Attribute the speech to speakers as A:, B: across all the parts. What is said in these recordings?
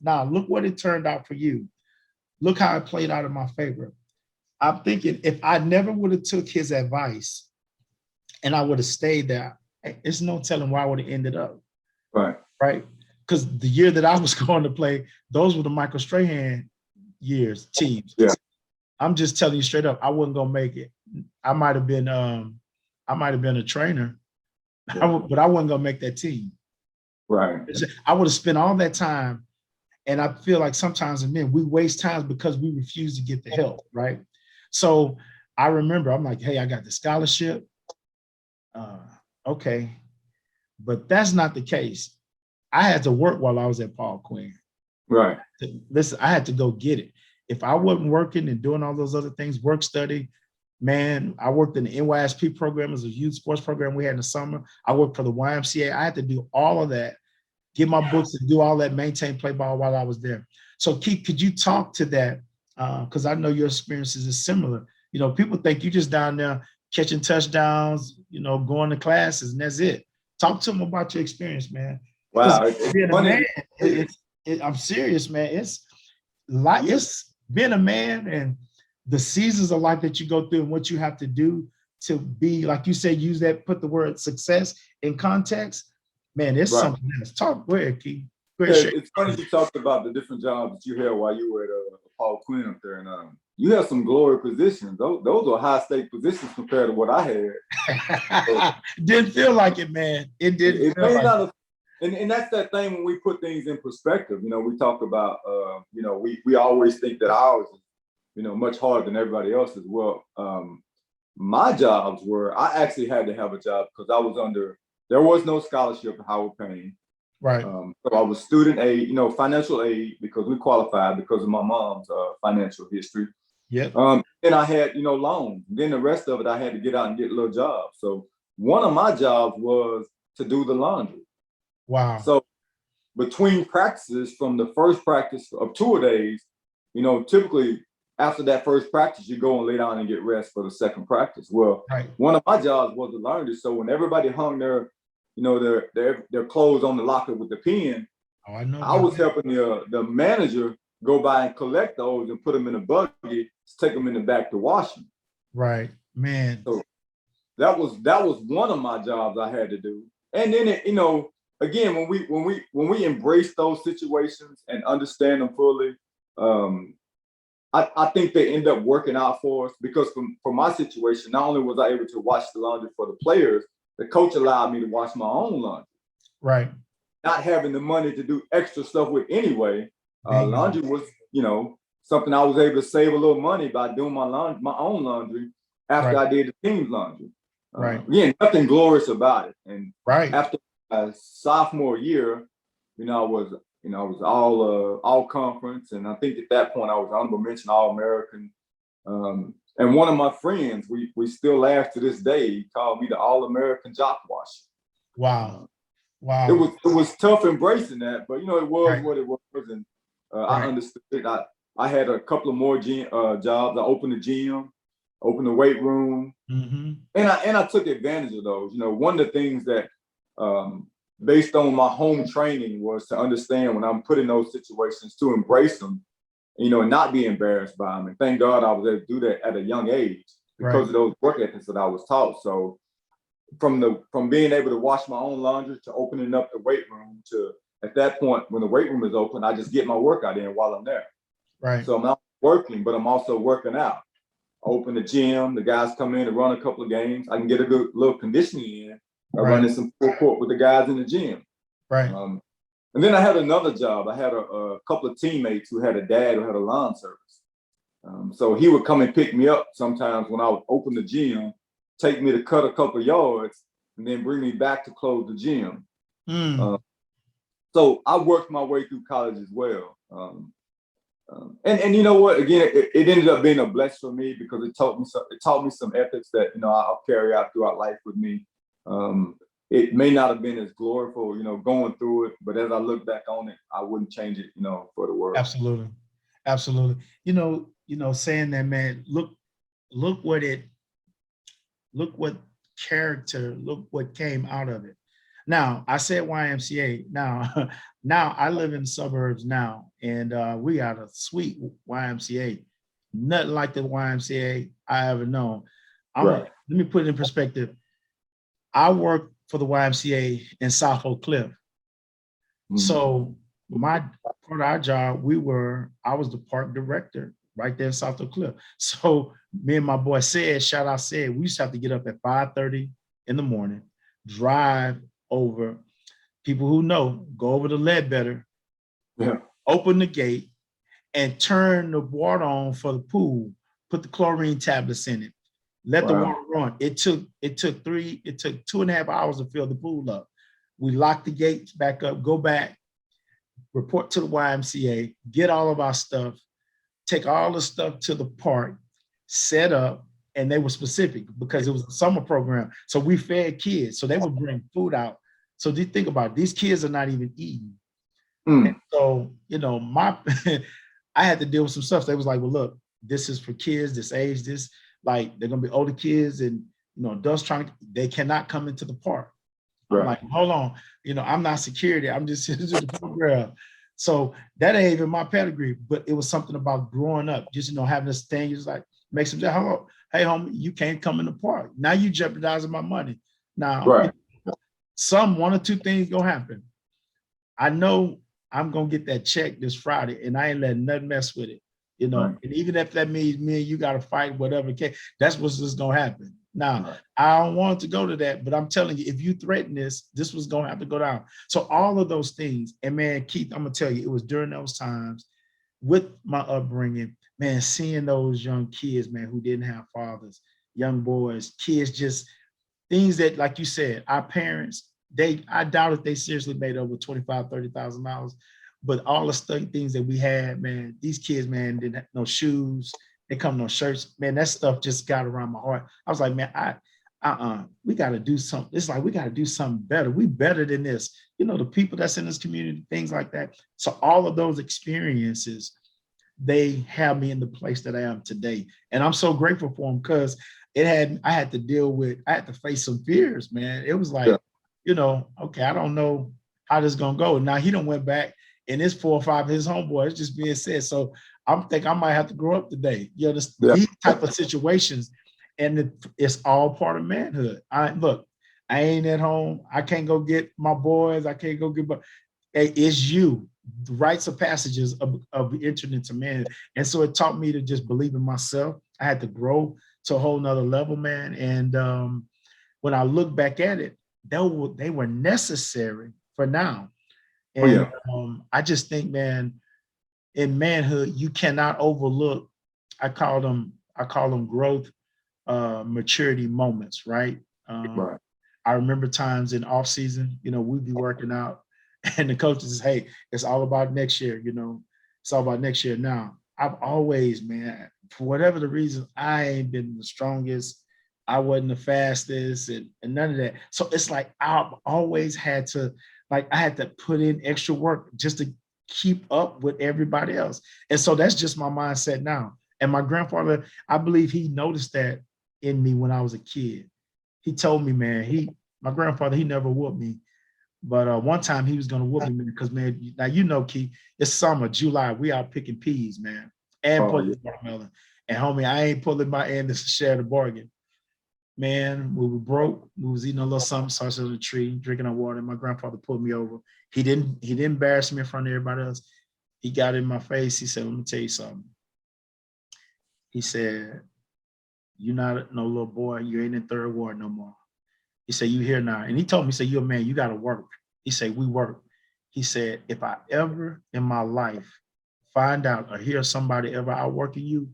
A: Now, look what it turned out for you. Look how it played out in my favor. I'm thinking if I never would have took his advice and I would have stayed there, it's no telling where I would have ended up.
B: Right.
A: Right. Because the year that I was going to play, those were the Michael Strahan teams.
B: Yeah.
A: I'm just telling you straight up, I wasn't gonna make it. I might have been a trainer, but I wasn't gonna make that team.
B: Right.
A: I would have spent all that time, and I feel like sometimes as men we waste time because we refuse to get the help. Right. So I remember I'm like, hey, I got the scholarship. Okay, but that's not the case. I had to work while I was at Paul Quinn.
B: Right.
A: Listen, I had to go get it. If I wasn't working and doing all those other things, work study, man, I worked in the NYSP program as a youth sports program we had in the summer. I worked for the YMCA. I had to do all of that, get my books and do all that, maintain play ball while I was there. So Keith, could you talk to that? Because I know your experiences is similar. You know, people think you just down there catching touchdowns, you know, going to classes and that's it. Talk to them about your experience, man.
B: Wow.
A: Being a man, I'm serious, man. It's being a man and the seasons of life that you go through and what you have to do to be, like you said, put the word success in context. Man, it's something else. Go ahead, Keith.
B: It's funny you talked about the different jobs that you had while you were at Paul Quinn up there, and you have some glory positions. Those are high stake positions compared to what I had.
A: Didn't feel like it, man. It didn't.
B: It may not have. And that's that thing when we put things in perspective. You know, we talk about, you know, we always think that ours is, you know, much harder than everybody else's. Well, my jobs were, I actually had to have a job because I was there was no scholarship for Howard Payne.
A: Right.
B: So I was student aid, you know, financial aid because we qualified because of my mom's financial history.
A: Yeah.
B: And I had, you know, loans. Then the rest of it, I had to get out and get a little job. So one of my jobs was to do the laundry.
A: Wow.
B: So between practices, from the first practice of 2 days, you know, typically after that first practice, you go and lay down and get rest for the second practice. Well, one of my jobs was the laundry. So when everybody hung their, you know, their clothes on the locker with the pen, I was helping the manager go by and collect those and put them in a buggy, take them in the back to wash them.
A: Right, man.
B: So that was one of my jobs I had to do. And then you know, again, when we embrace those situations and understand them fully, I think they end up working out for us because for my situation, not only was I able to wash the laundry for the players, the coach allowed me to wash my own laundry.
A: Right.
B: Not having the money to do extra stuff with anyway, laundry was, you know, something I was able to save a little money by doing my own laundry after I did the team's laundry. Again, nothing glorious about it. And after my sophomore year, you know, I was all conference, and I think at that point I was honorable mention All-American. And one of my friends, we still laugh to this day, he called me the All-American jock washer.
A: Wow. Wow.
B: It was tough embracing that, but you know, it was what it was, and I understood it. I had a couple of more jobs. I opened a gym, opened a weight room, and I took advantage of those. You know, one of the things that based on my home training was to understand when I'm put in those situations to embrace them, you know, and not be embarrassed by them. And thank God I was able to do that at a young age because of those work ethics that I was taught. So from being able to wash my own laundry to opening up the weight room to at that point when the weight room is open, I just get my workout in while I'm there.
A: Right.
B: So I'm not working, but I'm also working out. I open the gym, the guys come in and run a couple of games. I can get a good little conditioning in by running some full court with the guys in the gym.
A: Right.
B: And then I had another job. I had a couple of teammates who had a dad who had a lawn service. So he would come and pick me up sometimes when I would open the gym, take me to cut a couple of yards, and then bring me back to close the gym. So I worked my way through college as well. And you know what? Again, it ended up being a blessing for me because it taught me some ethics that, you know, I'll carry out throughout life with me. It may not have been as glorious, you know, going through it, but as I look back on it, I wouldn't change it, you know, for the world.
A: Absolutely. Absolutely. You know, saying that, man, look what character, look what came out of it. Now I said YMCA. Now, now I live in the suburbs now, and we got a sweet YMCA. Nothing like the YMCA I ever known.
B: Right.
A: Let me put it in perspective. I worked for the YMCA in South Oak Cliff. So my part of our job, I was the park director right there in South Oak Cliff. So me and my boy said, shout out said, we used to have to get up at 5:30 in the morning, drive over. People who know, go over to Ledbetter, open the gate, and turn the water on for the pool. Put the chlorine tablets in it. Let the water run. It took 2.5 hours to fill the pool up. We locked the gates back up, go back, report to the YMCA, get all of our stuff, take all the stuff to the park, set up, and they were specific because it was a summer program. So we fed kids. So they would bring food out. So do you think about it? These kids are not even eating. So, you know, I had to deal with some stuff. They was like, well, look, this is for kids, this age, this, like, they're gonna be older kids and, you know, adults they cannot come into the park. I'm like, hold on, you know, I'm not security, I'm just the program. So that ain't even my pedigree, but it was something about growing up, just, you know, having this thing, just like, make some, hello, hey, homie, you can't come in the park. Now you jeopardizing my money. Now, one or two things gonna happen. I know I'm gonna get that check this Friday, and I ain't letting nothing mess with it, you know. And even if that means me and you got to fight, whatever, that's what's just gonna happen. Now, I don't want to go to that, but I'm telling you, if you threaten this was gonna have to go down. So all of those things, and man, Keith, I'm gonna tell you, it was during those times with my upbringing, man, seeing those young kids, man, who didn't have fathers, young boys, kids, just things that, like you said, our parents, I doubt if they seriously made over $25,000, $30,000, but all the things that we had, man, these kids, man, didn't have no shoes, they come no shirts, man, that stuff just got around my heart. I was like, man, we got to do something. It's like, we got to do something better. We better than this. You know, the people that's in this community, things like that. So all of those experiences, they have me in the place that I am today. And I'm so grateful for them because I had to face some fears, man. It was like, you know, okay, I don't know how this is gonna go. Now he done went back and it's 4 or 5 of his homeboys just being said. So I'm thinking I might have to grow up today. You know, these type of situations, and it's all part of manhood. I ain't at home. I can't go get my boys. I can't go get, but it's you. The rites of passages of entering into manhood. And so it taught me to just believe in myself. I had to grow to a whole nother level, man. And when I look back at it, they were necessary for now. And I just think, man, in manhood, you cannot overlook, I call them growth, maturity moments, right? I remember times in off season, you know, we'd be working out and the coaches say, hey, it's all about next year, you know, it's all about next year. Now, I've always, man, for whatever the reason, I ain't been the strongest. I wasn't the fastest and none of that. So it's like I've always had to, I had to put in extra work just to keep up with everybody else. And so that's just my mindset now. And my grandfather, I believe he noticed that in me when I was a kid. He told me, man, my grandfather, he never whooped me. But one time he was going to whoop me, man, because, man, now, you know, Keith, it's summer, July, we out picking peas, man, and pulling watermelon. And homie, I ain't pulling my end to share the bargain. Man, we were broke. We was eating a little something, sausage on the tree, drinking our water. My grandfather pulled me over. He didn't embarrass me in front of everybody else. He got in my face. He said, let me tell you something. He said, you're not no little boy. You ain't in third ward no more. He said, you here now. And he told me, he said, you're a man, you got to work. He said, we work. He said, if I ever in my life find out or hear somebody ever outworking you,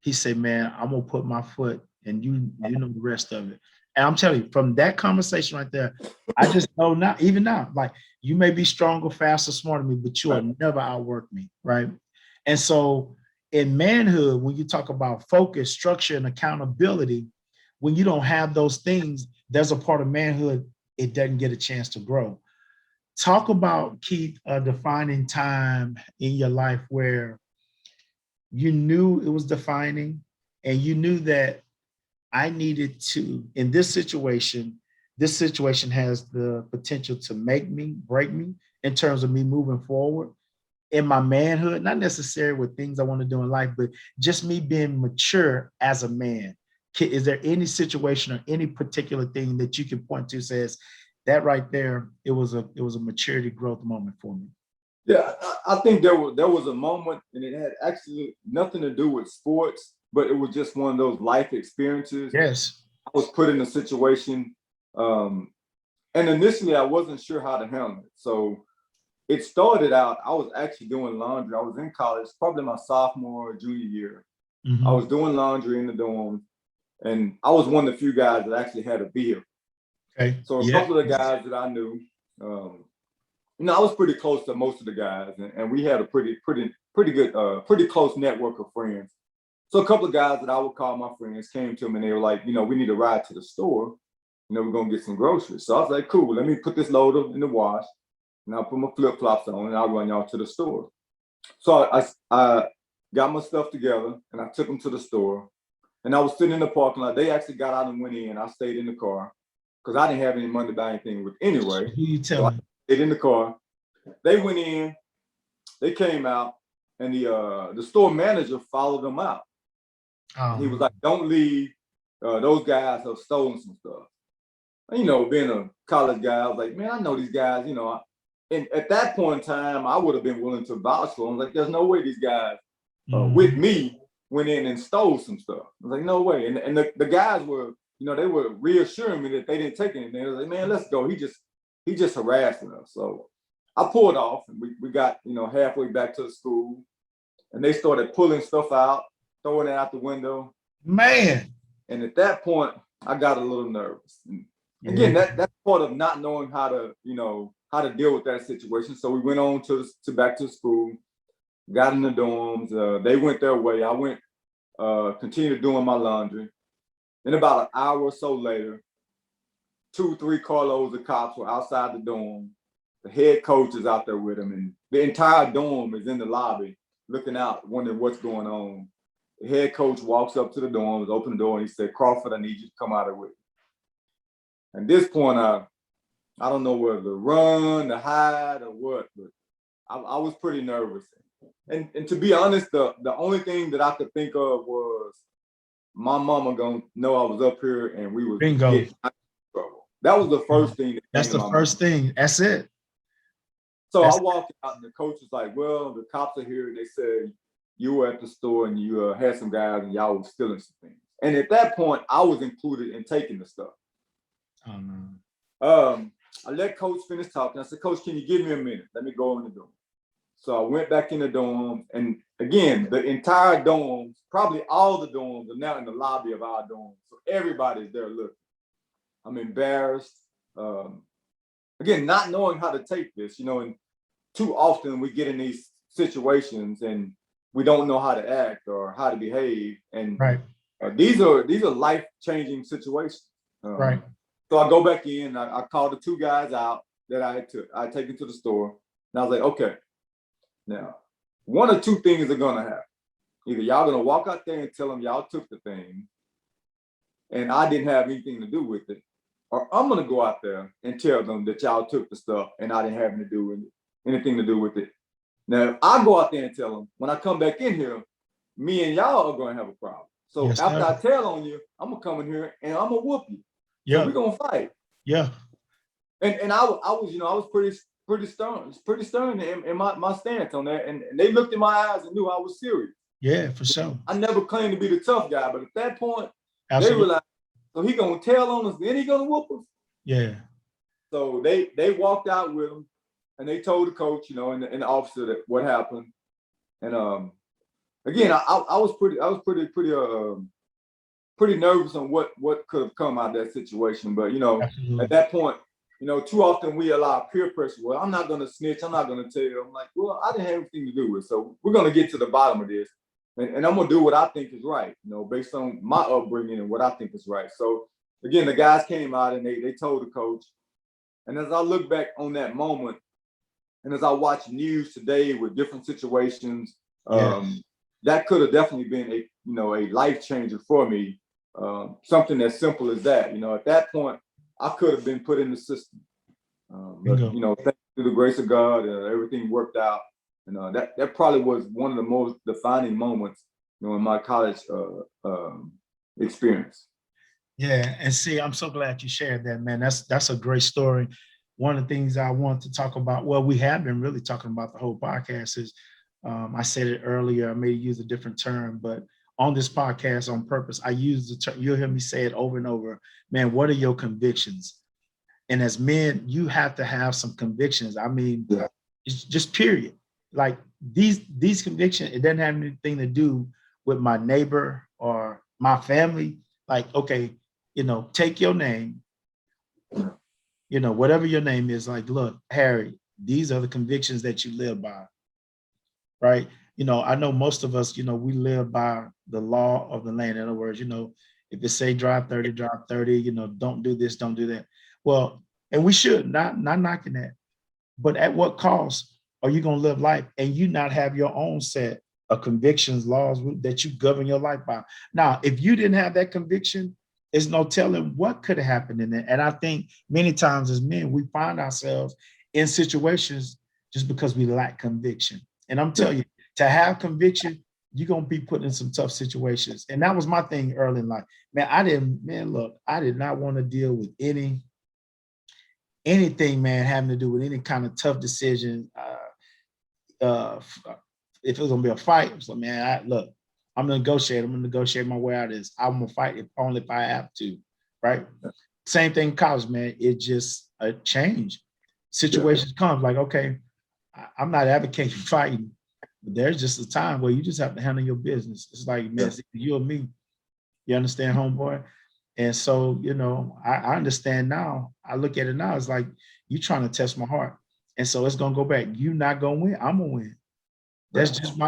A: he said, man, I'm going to put my foot and you know the rest of it. And I'm telling you, from that conversation right there, I just know now, even now, like, you may be stronger, faster, smarter than me, but you will never outwork me, right? And so in manhood, when you talk about focus, structure, and accountability, when you don't have those things, there's a part of manhood, it doesn't get a chance to grow. Talk about, Keith, a defining time in your life where you knew it was defining and you knew that I needed to, in this situation, this situation has the potential to make me, break me in terms of me moving forward in my manhood, not necessarily with things I want to do in life, but just me being mature as a man. Is there any situation or any particular thing that you can point to says that right there, it was a maturity growth moment for me?
B: Yeah, I think there was a moment, and it had actually nothing to do with sports, but it was just one of those life experiences.
A: Yes.
B: I was put in a situation, and initially I wasn't sure how to handle it. So it started out, I was actually doing laundry. I was in college, probably my sophomore or junior year. I was doing laundry in the dorm, and I was one of the few guys that actually had a vehicle.
A: Okay.
B: So a couple of the guys that I knew, I was pretty close to most of the guys, and we had a pretty good, pretty close network of friends. So a couple of guys that I would call my friends came to me and they were like, we need to ride to the store. We're gonna get some groceries. So I was like, cool, let me put this load in the wash, and I'll put my flip-flops on and I'll run y'all to the store. So I got my stuff together and I took them to the store. And I was sitting in the parking lot. They actually got out and went in. I stayed in the car because I didn't have any money to buy anything with anyway.
A: Who you telling?
B: So I stayed in the car. They went in, they came out, and the store manager followed them out. He was like, don't leave. Those guys have stolen some stuff. And, being a college guy, I was like, man, I know these guys, And at that point in time, I would have been willing to vouch for them. Like, there's no way these guys with me went in and stole some stuff. I was like, no way. And the guys were, they were reassuring me that they didn't take anything. I was like, man, let's go. He just harassing us. So I pulled off and we got, halfway back to the school, and they started pulling stuff out, throwing it out the window.
A: Man. And
B: at that point, I got a little nervous. And again, that's part of not knowing how to, how to deal with that situation. So we went on to back to school, got in the dorms. They went their way. I went, continued doing my laundry. Then about an hour or so later, 2-3 carloads of cops were outside the dorm. The head coach is out there with them, and the entire dorm is in the lobby looking out, wondering what's going on. The head coach walks up to the dorms, opened the door, and he said, Crawford, I need you to come out of it. At this point, I don't know whether to run, to hide, or what, but I was pretty nervous. And to be honest, the only thing that I could think of was my mama gonna know I was up here and we was getting in trouble. That was the first thing.
A: That's the first thing. That's it.
B: So I walked out and the coach was like, well, the cops are here. They said you were at the store and you had some guys and y'all was stealing some things. And at that point, I was included in taking the stuff.
A: Oh, no.
B: I let coach finish talking. I said, Coach, can you give me a minute? Let me go in the dorm. So I went back in the dorm, and again, the entire dorms, probably all the dorms are now in the lobby of our dorm. So everybody's there looking. I'm embarrassed. Again, not knowing how to take this, and too often we get in these situations and we don't know how to act or how to behave. And these are life-changing situations.
A: Right.
B: So I go back in, I called the 2 guys out that I had taken to the store. And I was like, okay, now, one or two things are gonna happen. Either y'all gonna walk out there and tell them y'all took the thing and I didn't have anything to do with it, or I'm gonna go out there and tell them that y'all took the stuff and I didn't have anything to do with it. Now, if I go out there and tell them, when I come back in here, me and y'all are gonna have a problem. So after I tell on you, I'm gonna come in here and I'm gonna whoop you. Yeah, so we're gonna fight.
A: Yeah.
B: And I was pretty stern in my stance on that. And they looked in my eyes and knew I was serious.
A: Yeah, for sure.
B: I never claimed to be the tough guy, but at that point,
A: Absolutely.
B: They realized, so he gonna tell on us, then he gonna whoop us.
A: Yeah.
B: So they walked out with him and they told the coach, and the officer that what happened. And again, I was pretty nervous on what could have come out of that situation. But Absolutely. At that point, too often we allow peer pressure. Well, I'm not gonna snitch. I'm not gonna tell you. I'm like, well, I didn't have anything to do with it. So we're gonna get to the bottom of this, and I'm gonna do what I think is right. Based on my upbringing and what I think is right. So again, the guys came out and they told the coach. And as I look back on that moment, and as I watch news today with different situations, that could have definitely been a life changer for me. Something as simple as that. At that point, I could have been put in the system. But you know, thanks to the grace of God, everything worked out. And that probably was one of the most defining moments, you know, in my college experience.
A: Yeah, and see, I'm so glad you shared that, man. That's a great story. One of the things I want to talk about, well, we have been really talking about the whole podcast is, I said it earlier, I may use a different term, but on this podcast on purpose, I use the term, you'll hear me say it over and over, man, what are your convictions? And as men, you have to have some convictions. I mean, it's just period. Like these convictions, it doesn't have anything to do with my neighbor or my family. Like, okay, you know, take your name, you know, whatever your name is, like, look, Harry, these are the convictions that you live by, right? You know, I know most of us, you know, we live by the law of the land. In other words, you know, if it say drive 30, drive 30, you know, don't do this, don't do that. Well, and we should, not knocking that, but at what cost are you going to live life and you not have your own set of convictions, laws that you govern your life by? Now, if you didn't have that conviction, there's no telling what could have happened in it. And I think many times as men, we find ourselves in situations just because we lack conviction. And I'm telling you, to have conviction, you're going to be put in some tough situations. And that was my thing early in life. Man, I did not want to deal with anything, man, having to do with any kind of tough decision. If it was gonna be a fight, I was like, man, I'm gonna negotiate my way out of this. I'm gonna fight only if I have to, right? Same thing in college, man. It just a change. Situations come like, okay, I'm not advocating fighting, but there's just a time where you just have to handle your business. It's like, man, it's you or me. You understand, homeboy? And so, you know, I understand now. I look at it now. It's like you trying to test my heart. And so it's gonna go back. You not gonna win. I'm gonna win. That's just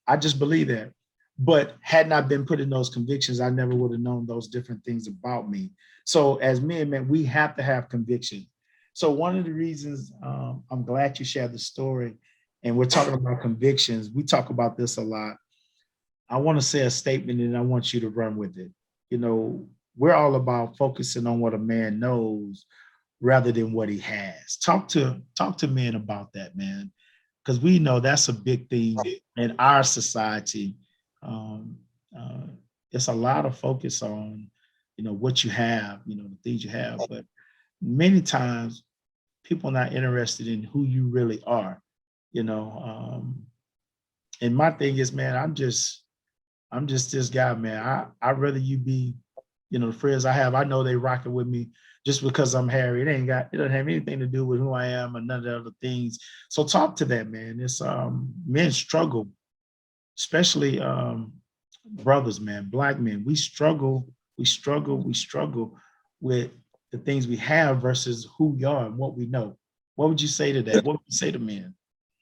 A: I just believe that. But had not been put in those convictions, I never would have known those different things about me. So as men, man, we have to have conviction. So one of the reasons I'm glad you shared the story, and we're talking about convictions. We talk about this a lot. I want to say a statement and I want you to run with it. You know, we're all about focusing on what a man knows rather than what he has. Talk to men about that, man, because we know that's a big thing in our society. Um, it's a lot of focus on, you know, what you have, you know, the things you have, but many times people are not interested in who you really are, you know. And my thing is, man, I'm just this guy, man. I'd rather you be, you know, the friends I have, I know they rocking with me just because I'm Harry. It doesn't have anything to do with who I am or none of the other things. So talk to that, man. It's men struggle, especially brothers, man, Black men. We struggle with the things we have versus who we are and what we know. What would you say to that? What would you say to men?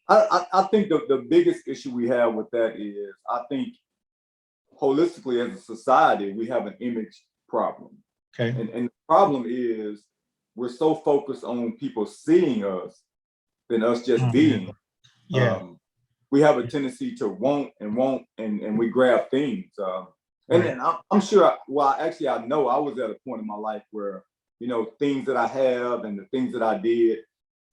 B: I think the biggest issue we have with that is, I think holistically as a society, we have an image problem.
A: Okay.
B: And the problem is we're so focused on people seeing us than us just being.
A: Yeah.
B: We have a tendency to want and we grab things. And then I'm sure, well, actually, I know I was at a point in my life where, you know, things that I have and the things that I did,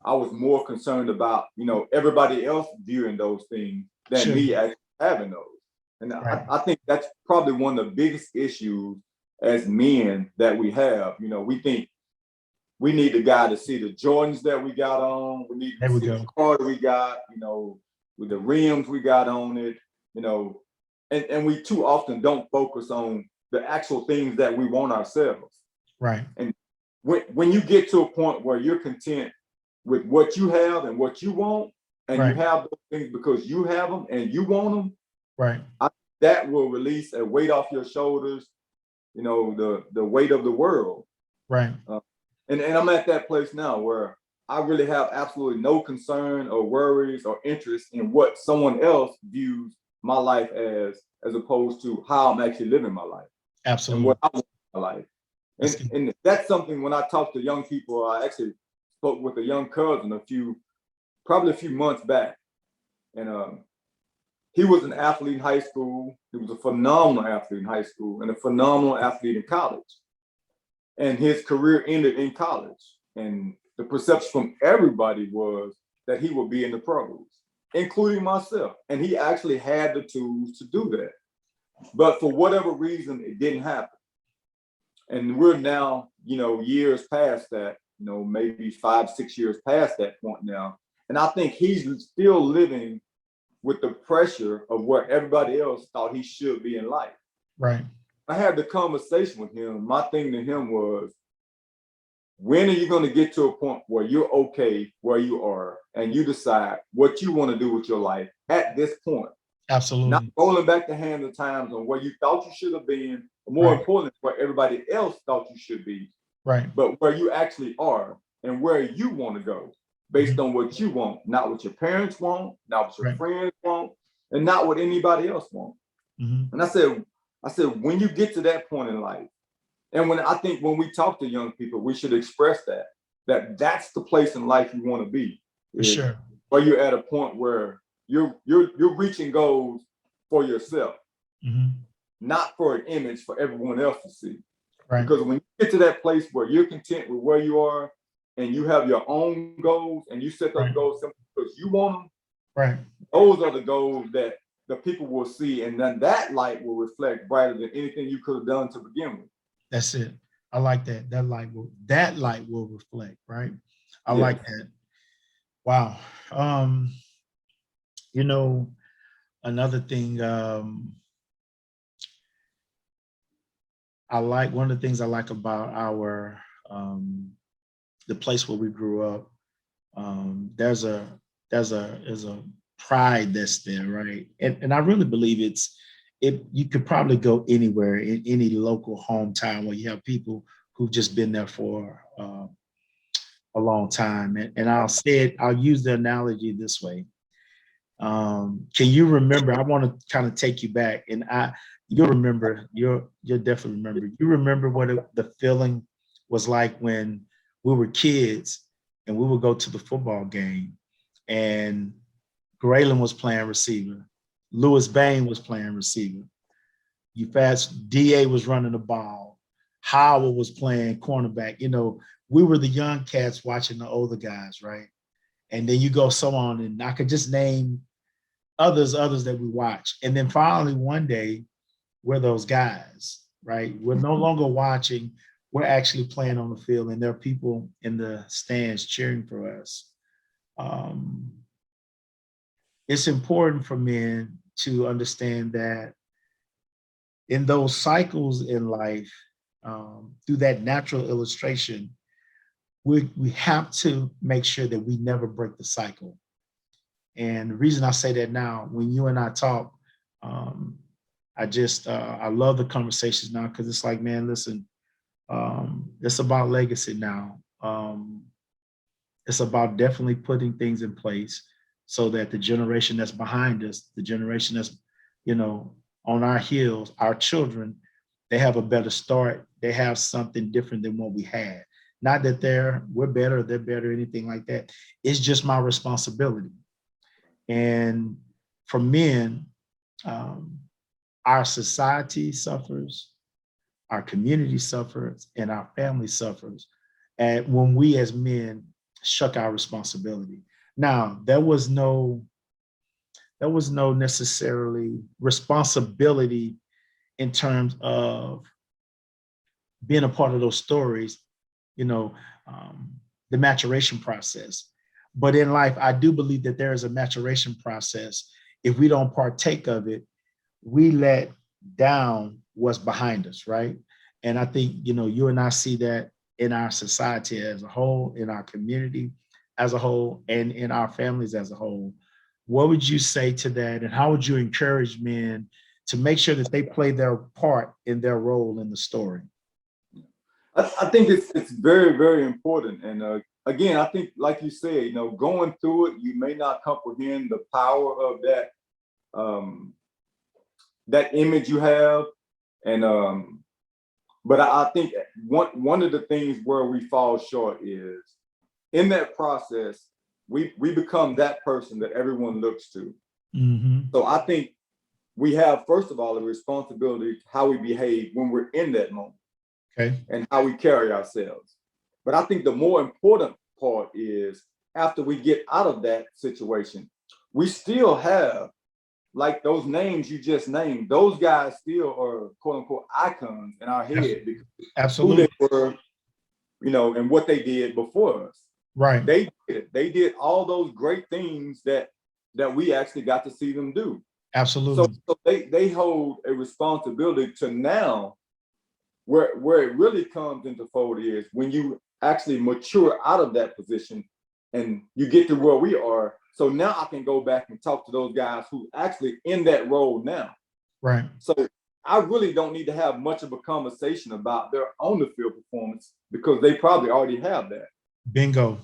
B: I was more concerned about, you know, everybody else viewing those things than me actually having those. And I think that's probably one of the biggest issues as men that we have. You know, we think we need the guy to see the Jordans that we got on. We need to see the car that we got, you know, with the rims we got on it, you know, and we too often don't focus on the actual things that we want ourselves.
A: Right.
B: And when you get to a point where you're content with what you have and what you want, and you have those things because you have them and you want them, that will release a weight off your shoulders, you know, the weight of the world.
A: Right.
B: And I'm at that place now where I really have absolutely no concern or worries or interest in what someone else views my life as opposed to how I'm actually living my life.
A: Absolutely.
B: And what I want in my life. And that's something when I talk to young people, I actually spoke with a young cousin probably a few months back. And he was an athlete in high school. He was a phenomenal athlete in high school and a phenomenal athlete in college. and his career ended in college. And the perception from everybody was that he would be in the pros, including myself. And he actually had the tools to do that. But for whatever reason, it didn't happen. And we're now, years past that, maybe 5-6 years past that point now. And I think he's still living with the pressure of where everybody else thought he should be in life.
A: Right.
B: I had the conversation with him. My thing to him was, when are you going to get to a point where you're okay where you are and you decide what you want to do with your life at this point?
A: Absolutely.
B: Not rolling back the hand of times on where you thought you should have been, or more importantly, where everybody else thought you should be.
A: Right.
B: But where you actually are and where you want to go based on what you want, not what your parents want, not what your friends want, and not what anybody else wants. And I said, when you get to that point in life, and when we talk to young people, we should express that's the place in life you want to be.
A: For sure.
B: Where you're at a point where you're reaching goals for yourself, not for an image for everyone else to see. Right. Because when you get to that place where you're content with where you are and you have your own goals and you set those goals simply because you want them, right? Those are the goals that the people will see, and then that light will reflect brighter than anything you could have done to begin with. That's it.
A: I like that. That light will reflect, right? I like that. Wow. Another thing, one of the things I like about our the place where we grew up. There's a pride that's there, right? And I really believe you could probably go anywhere in any local hometown where you have people who've just been there for a long time. And I'll use the analogy this way. Can you remember? I want to kind of take you back, and you'll remember. You'll definitely remember. You remember what the feeling was like when we were kids and we would go to the football game, and Graylin was playing receiver, Lewis Bain was playing receiver. DA was running the ball, Howard was playing cornerback. We were the young cats watching the older guys, right? And then you go so on, and I could just name others that we watch. And then finally one day, we're those guys, right? We're no longer watching, we're actually playing on the field, and there are people in the stands cheering for us. It's important for men to understand that in those cycles in life, through that natural illustration, we have to make sure that we never break the cycle. And the reason I say that now, when you and I talk, I love the conversations now, because it's like, man, listen, it's about legacy now. It's about definitely putting things in place so that the generation that's behind us, the generation that's, on our heels, our children, they have a better start. They have something different than what we had. Not that we're better, they're better, anything like that. It's just my responsibility. And for men, our society suffers, our community suffers, and our family suffers. And when we as men shuck our responsibility. Now, there was no necessarily responsibility in terms of being a part of those stories, the maturation process. But in life, I do believe that there is a maturation process. If we don't partake of it, we let down what's behind us, right? And I think, you and I see that in our society as a whole, in our community as a whole, and in our families as a whole. What would you say to that? And how would you encourage men to make sure that they play their part in their role in the story?
B: I think it's very, very important. And again, I think, like you said, going through it, you may not comprehend the power of that image you have. And but I think one of the things where we fall short is in that process, we become that person that everyone looks to. So I think we have, first of all, a responsibility how we behave when we're in that moment.
A: Okay.
B: And how we carry ourselves. But I think the more important part is after we get out of that situation, we still have, like those names you just named, those guys still are quote unquote icons in our head because
A: Absolutely.
B: who they were, you know, and what they did before us.
A: Right.
B: They did all those great things that we actually got to see them do.
A: Absolutely.
B: So they hold a responsibility to now where it really comes into fold is when you actually mature out of that position and you get to where we are. So now I can go back and talk to those guys who actually in that role now.
A: Right.
B: So I really don't need to have much of a conversation about their on the field performance because they probably already have that.
A: Bingo.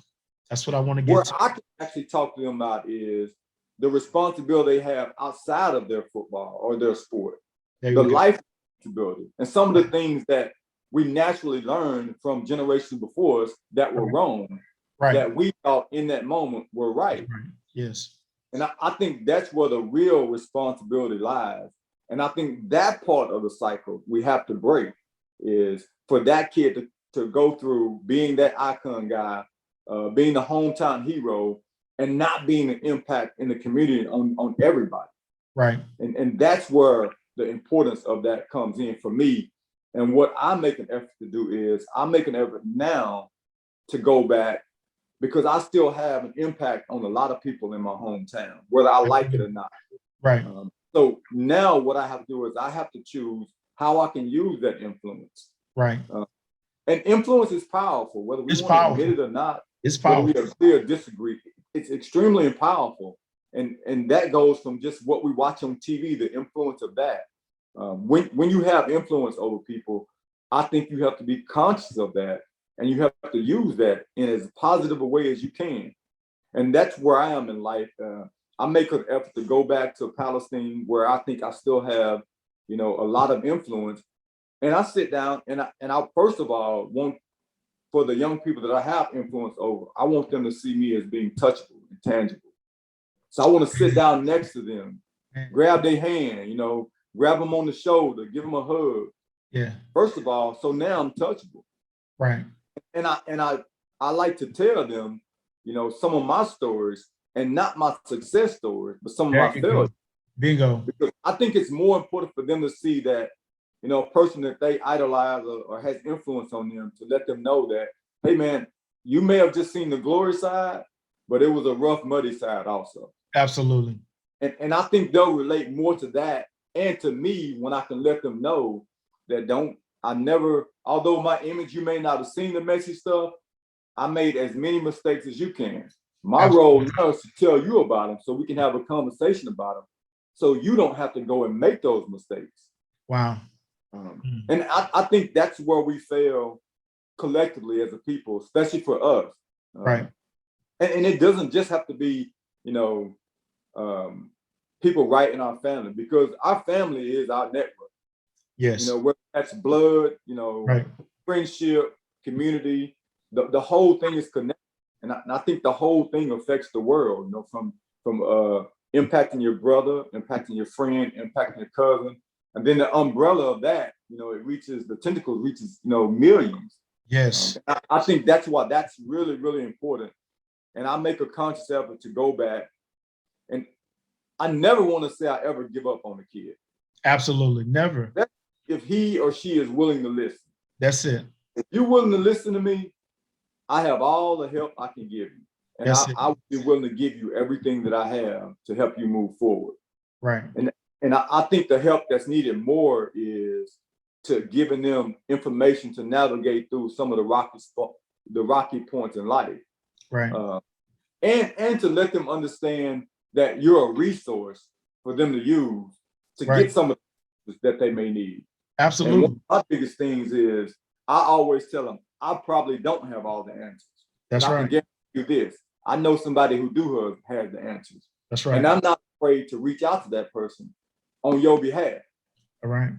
A: That's what I want to get to.
B: Where I can actually talk to them about is the responsibility they have outside of their football or their sport, the life responsibility, and some of the things that we naturally learned from generations before us that were wrong, that we thought in that moment were right.
A: Yes.
B: And I think that's where the real responsibility lies. And I think that part of the cycle we have to break is for that kid to go through being that icon guy, being the hometown hero, and not being an impact in the community on everybody.
A: Right.
B: And that's where the importance of that comes in for me. And what I make an effort to do is I make an effort now to go back because I still have an impact on a lot of people in my hometown, whether I like it or not.
A: Right.
B: So now what I have to do is I have to choose how I can use that influence.
A: Right.
B: And influence is powerful, whether we want to admit it or not.
A: It's powerful.
B: Whether we agree or disagree, it's extremely powerful. And that goes from just what we watch on TV, the influence of that. When you have influence over people, I think you have to be conscious of that and you have to use that in as positive a way as you can. And that's where I am in life. I make an effort to go back to Palestine where I think I still have, you know, a lot of influence. And I sit down and I first of all want for the young people that I have influence over, I want them to see me as being touchable and tangible. So I want to sit down next to them, grab their hand, you know, grab them on the shoulder, give them a hug.
A: Yeah.
B: First of all, so now I'm touchable.
A: Right.
B: And I like to tell them, you know, some of my stories and not my success stories, but some of my failures.
A: Bingo.
B: Because I think it's more important for them to see that, you know, a person that they idolize or has influence on them, to let them know that, hey man, you may have just seen the glory side, but it was a rough, muddy side also.
A: Absolutely.
B: And I think they'll relate more to that and to me when I can let them know that although my image, you may not have seen the messy stuff, I made as many mistakes as you can. My role now is to tell you about them so we can have a conversation about them so you don't have to go and make those mistakes.
A: Wow.
B: And I think that's where we fail collectively as a people, especially for us.
A: Right.
B: And it doesn't just have to be, you know, people right in our family, because our family is our network.
A: Yes.
B: You know, whether that's blood, you know, friendship, community, the whole thing is connected. And I think the whole thing affects the world, you know, from impacting your brother, impacting your friend, impacting your cousin. And then the umbrella of that, you know, the tentacle reaches, you know, millions.
A: Yes.
B: I think that's why that's really, really important. And I make a conscious effort to go back. And I never want to say I ever give up on a kid.
A: Absolutely. Never.
B: If he or she is willing to listen.
A: That's it.
B: If you're willing to listen to me, I have all the help I can give you. And I would be willing to give you everything that I have to help you move forward.
A: Right.
B: And I think the help that's needed more is to giving them information to navigate through some of the rocky points in life.
A: Right.
B: And to let them understand that you're a resource for them to use to get some of the that they may need.
A: Absolutely.
B: And one of my biggest things is I always tell them, I probably don't have all the answers.
A: That's
B: I
A: right.
B: can guarantee you this. I know somebody who has the answers.
A: That's right.
B: And I'm not afraid to reach out to that person on your behalf.
A: All right.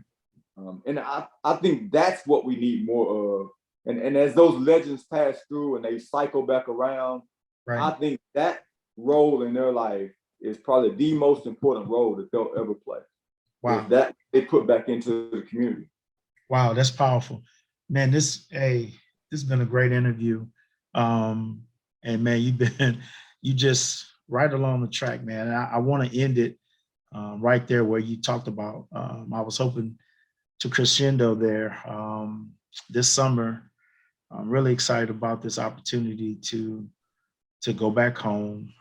B: And I think that's what we need more of. And as those legends pass through and they cycle back around, I think that role in their life is probably the most important role that they'll ever play.
A: Wow.
B: That they put back into the community.
A: Wow, that's powerful. Man, this has been a great interview. Um, and man, you just right along the track, man. I want to end it right there where you talked about. I was hoping to crescendo there this summer. I'm really excited about this opportunity to go back home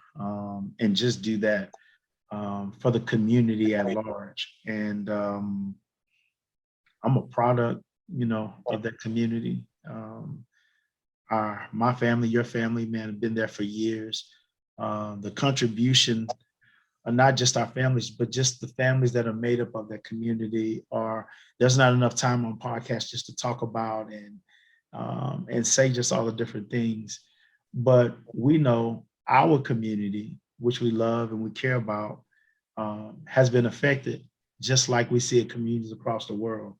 A: and just do that for the community at large. And I'm a product, of that community. My family, your family, man, have been there for years. The contribution, not just our families, but just the families that are made up of that community. Are there's not enough time on podcasts just to talk about and say just all the different things. But we know our community, which we love and we care about, has been affected, just like we see it communities across the world.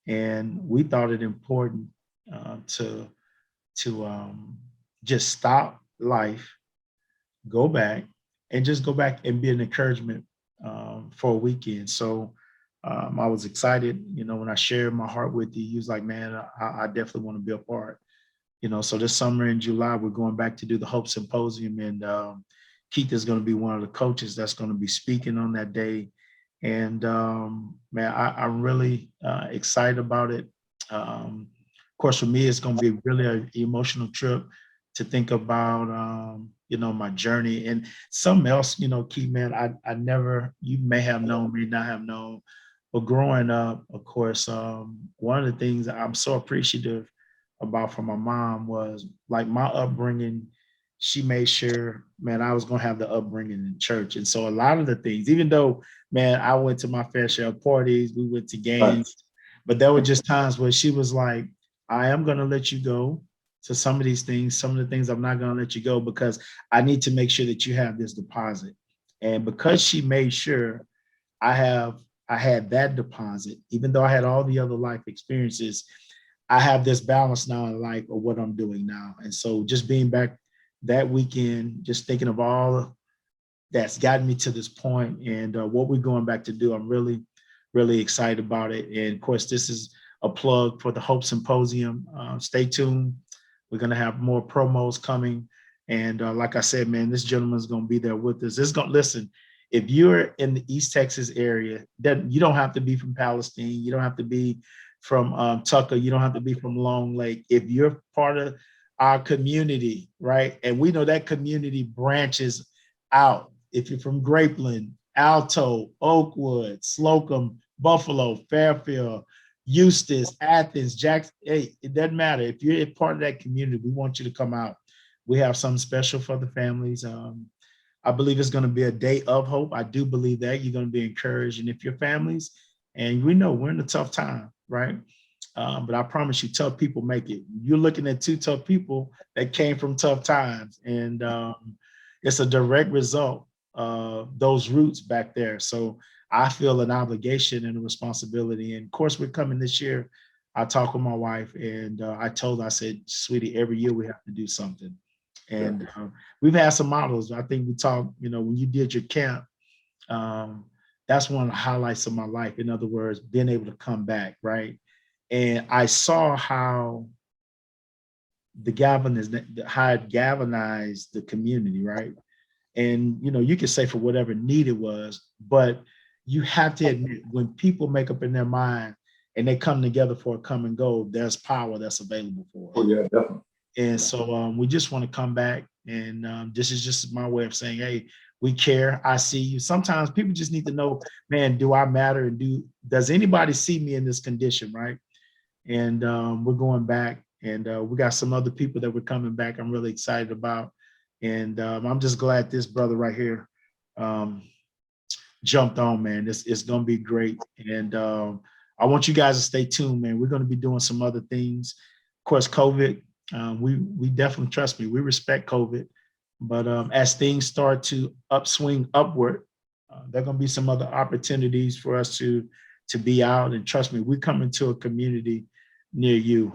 A: And we thought it important to just stop life, go back, and just go back and be an encouragement for a weekend. So I was excited, when I shared my heart with you. You was like, man, I definitely want to be a part. So this summer in July, we're going back to do the Hope Symposium, and Keith is going to be one of the coaches that's going to be speaking on that day. And man, I'm really excited about it. Of course, for me, it's going to be really an emotional trip to think about, my journey and something else, Keith, man, I never, you may have known, may not have known, but growing up, of course, one of the things I'm so appreciative about from my mom was like my upbringing. She made sure, man, I was going to have the upbringing in church. And so a lot of the things, even though, man, I went to my fair share of parties, we went to games, but there were just times where she was like, I am going to let you go to some of these things. Some of the things I'm not going to let you go because I need to make sure that you have this deposit. And because she made sure I had that deposit, even though I had all the other life experiences, I have this balance now in life of what I'm doing now. And so just being back that weekend, just thinking of all that's gotten me to this point and what we're going back to do, I'm really, really excited about it. And of course, this is a plug for the Hope Symposium. Stay tuned. We're going to have more promos coming. And like I said, man, this gentleman's going to be there with us. Listen, if you're in the East Texas area, then you don't have to be from Palestine. You don't have to be from Tucker. You don't have to be from Long Lake. If you're part of our community, right? And we know that community branches out. If you're from Grapeland, Alto, Oakwood, Slocum, Buffalo, Fairfield, Eustis, Athens, Jackson, hey, it doesn't matter. If you're a part of that community, we want you to come out. We have something special for the families. I believe it's going to be a day of hope. I do believe that you're going to be encouraged. And if your families, and we know we're in a tough time, right? But I promise you, tough people make it. You're looking at two tough people that came from tough times. And it's a direct result of those roots back there. So I feel an obligation and a responsibility. And of course, we're coming this year. I talked with my wife and I told her, I said, sweetie, every year we have to do something. And we've had some models. I think we talked, when you did your camp, that's one of the highlights of my life. In other words, being able to come back, right? And I saw how how it galvanized the community, right? And you could say for whatever need it was, but you have to admit when people make up in their mind and they come together for a common goal, there's power that's available for
B: them. Oh yeah, definitely.
A: And so we just want to come back, and this is just my way of saying, hey, we care. I see you. Sometimes people just need to know, man, do I matter? And does anybody see me in this condition, right? And we're going back, and we got some other people that we're coming back. I'm really excited about, and I'm just glad this brother right here jumped on, man. It's going to be great, and I want you guys to stay tuned, man. We're going to be doing some other things. Of course, COVID. We definitely, trust me, we respect COVID, but as things start to upswing upward, there are going to be some other opportunities for us to be out. And trust me, we come into a community near you.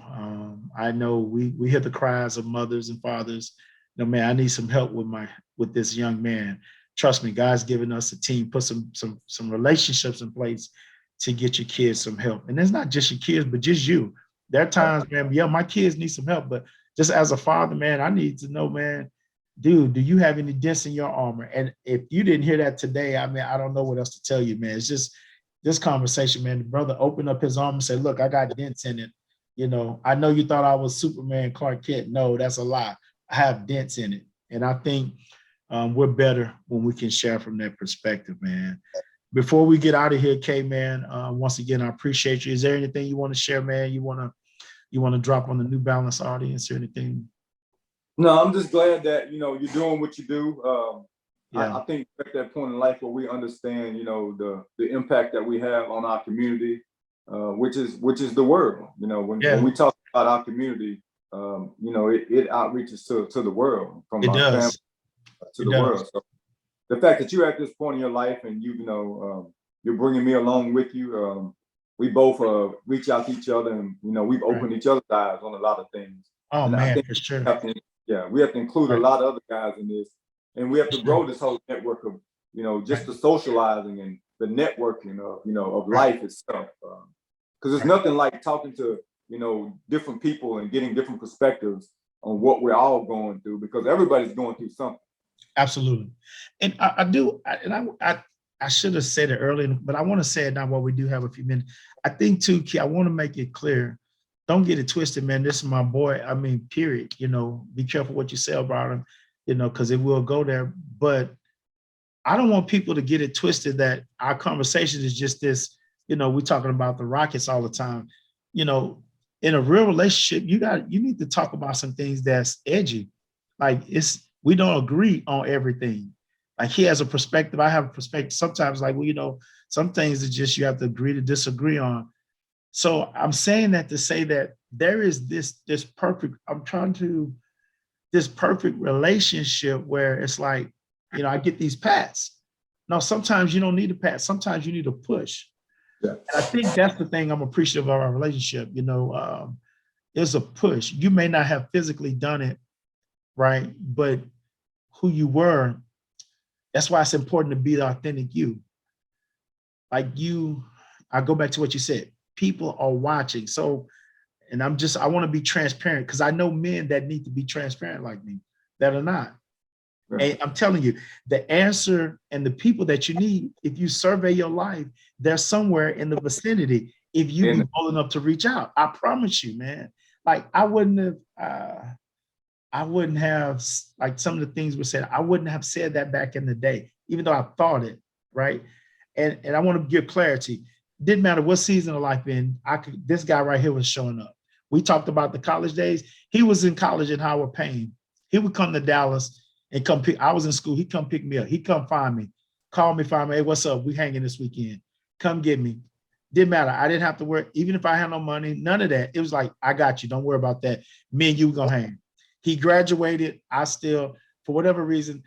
A: I know we hear the cries of mothers and fathers. Man, I need some help with this young man. Trust me, God's given us a team, put some relationships in place to get your kids some help. And it's not just your kids, but just you. There are times, man, yeah, my kids need some help, but just as a father, man, I need to know, man, dude, do you have any dents in your armor? And if you didn't hear that today, I mean, I don't know what else to tell you, man. It's just this conversation, man. The brother opened up his arm and said, look, I got dents in it. You know, I know you thought I was Superman, Clark Kent. No, that's a lie. I have dents in it. And I think we're better when we can share from that perspective, man. Before we get out of here, K, man, once again, I appreciate you. Is there anything you want to share, man? You want to drop on the New Balance audience or anything?
B: No, I'm just glad that, you know, you're doing what you do.
A: Yeah.
B: I think at that point in life where we understand, you know, the impact that we have on our community, which is the world. You know, when we talk about our community, you know, it outreaches to the world, from our family to the world. So the fact that you're at this point in your life and you're bringing me along with you, we both reach out to each other, and you know, we've opened each other's eyes on a lot of things.
A: Oh,
B: and
A: man,
B: I think
A: for sure.
B: we have to include a lot of other guys in this, and we have to grow this whole network of, you know, just the socializing and the networking of, you know, of life itself. Because there's nothing like talking to, you know, different people and getting different perspectives on what we're all going through, because everybody's going through something.
A: Absolutely. And I should have said it earlier, but I want to say it now while we do have a few minutes. I think too, Key, I want to make it clear. Don't get it twisted, man. This is my boy. I mean, period. You know, be careful what you say about him, you know, because it will go there. But I don't want people to get it twisted that our conversation is just this, you know, we're talking about the Rockets all the time. You know, in a real relationship, you need to talk about some things that's edgy. Like we don't agree on everything. Like he has a perspective, I have a perspective. Sometimes, like, well, you know, some things that just you have to agree to disagree on. So I'm saying that to say that there is this perfect relationship where it's like, you know, I get these pats. No, sometimes you don't need a pat. Sometimes you need a push. Yeah. And I think that's the thing I'm appreciative of our relationship. You know, it's a push. You may not have physically done it, right? But who you were, that's why it's important to be the authentic you. Like I go back to what you said. People are watching. So, and I want to be transparent because I know men that need to be transparent like me that are not. Right. And I'm telling you, the answer and the people that you need, if you survey your life, they're somewhere in the vicinity. If you be bold enough to reach out, I promise you, man. Like I wouldn't have like some of the things were said. I wouldn't have said that back in the day, even though I thought it, right? And I want to give clarity. Didn't matter what season of life in, this guy right here was showing up. We talked about the college days. He was in college in Howard Payne. He would come to Dallas and come pick. I was in school. He'd come pick me up. He'd come find me, call me, find me. Hey, what's up? We hanging this weekend. Come get me. Didn't matter. I didn't have to work. Even if I had no money, none of that. It was like, I got you. Don't worry about that. Me and you gonna hang. He graduated. I still, for whatever reason,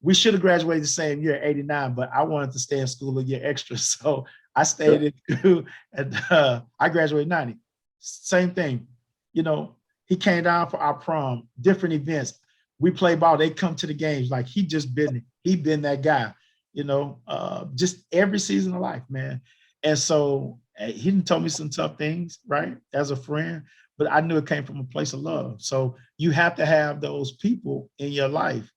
A: we should have graduated the same year, 89, but I wanted to stay in school a year extra. So I stayed in school and I graduated 90. Same thing. You know, he came down for our prom, different events. We play ball. They come to the games. Like he been that guy, you know, just every season of life, man. And so he didn't tell me some tough things, right? As a friend, but I knew it came from a place of love. So you have to have those people in your life.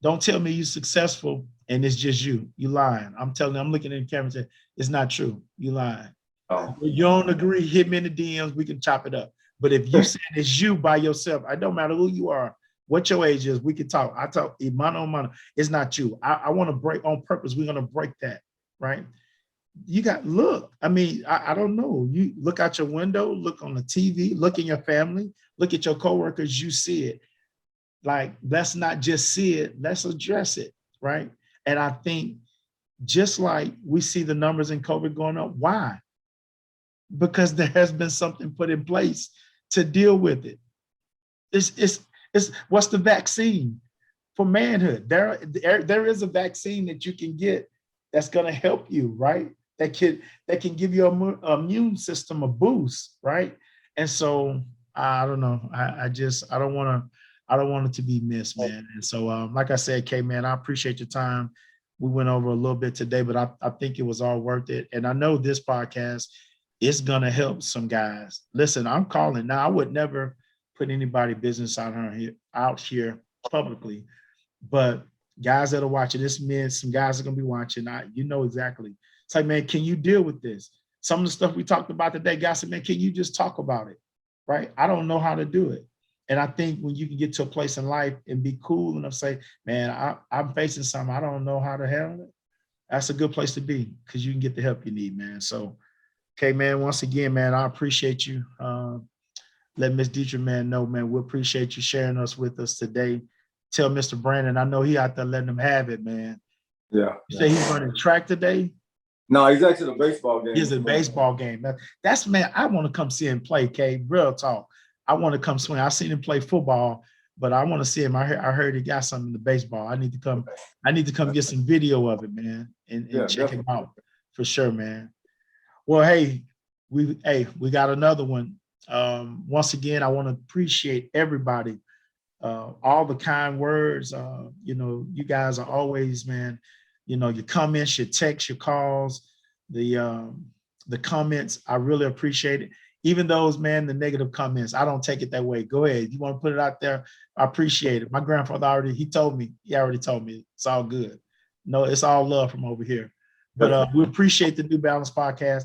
A: Don't tell me you're successful and it's just you. You lying. I'm telling you, I'm looking in the camera and saying, it's not true. You lying. Oh. If you don't agree, hit me in the DMs. We can chop it up. But if you say it's you by yourself, it don't matter who you are, what your age is, we can talk. I talk mano a mano. It's not you. I want to break on purpose. We're going to break that, right? You got, look, I mean, I don't know. You look out your window, look on the TV, look in your family, look at your coworkers, you see it. Like, let's not just see it, let's address it, right? And I think just like we see the numbers in COVID going up, why? Because there has been something put in place to deal with it. It's what's the vaccine for manhood? There is a vaccine that you can get that's going to help you, right? That can give your immune system a boost, right? And so I don't know. I don't want it to be missed, man. And so, like I said, Kay, man, I appreciate your time. We went over a little bit today, but I think it was all worth it. And I know this podcast, it's gonna help some guys. Listen, I'm calling now. I would never put anybody business out here publicly, but guys that are watching this, man, some guys are gonna be watching. You know exactly. It's like, man, can you deal with this? Some of the stuff we talked about today, guys said, man, can you just talk about it? Right? I don't know how to do it. And I think when you can get to a place in life and be cool enough to say, man, I'm facing something, I don't know how to handle it. That's a good place to be because you can get the help you need, man. So, okay, man, once again, man, I appreciate you. Let Miss Dietrich, man, know, man, we appreciate you sharing us with us today. Tell Mr. Brandon, I know he out there letting him have it, man.
B: Yeah.
A: You say he's running track today?
B: No, he's actually a baseball game.
A: He's a baseball game. That's, man, I want to come see him play, K. Real talk. I want to come swing. I've seen him play football, but I want to see him. I heard he got something in the baseball. I need to come get some video of it, man, and check him out for sure, man. Well, hey, we got another one. Once again, I want to appreciate everybody, all the kind words. You know, you guys are always, man, you know, your comments, your texts, your calls, the comments. I really appreciate it. Even those, man, the negative comments, I don't take it that way. Go ahead. You want to put it out there? I appreciate it. My grandfather he already told me it's all good. No, it's all love from over here. But we appreciate the New Balance podcast.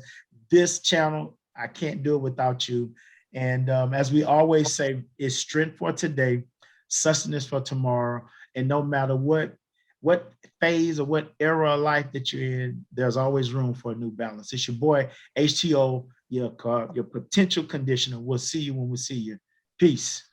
A: This channel, I can't do it without you. And as we always say, it's strength for today, sustenance for tomorrow. And no matter what phase or what era of life that you're in, there's always room for a new balance. It's your boy, HTO, your potential conditioner. We'll see you when we see you. Peace.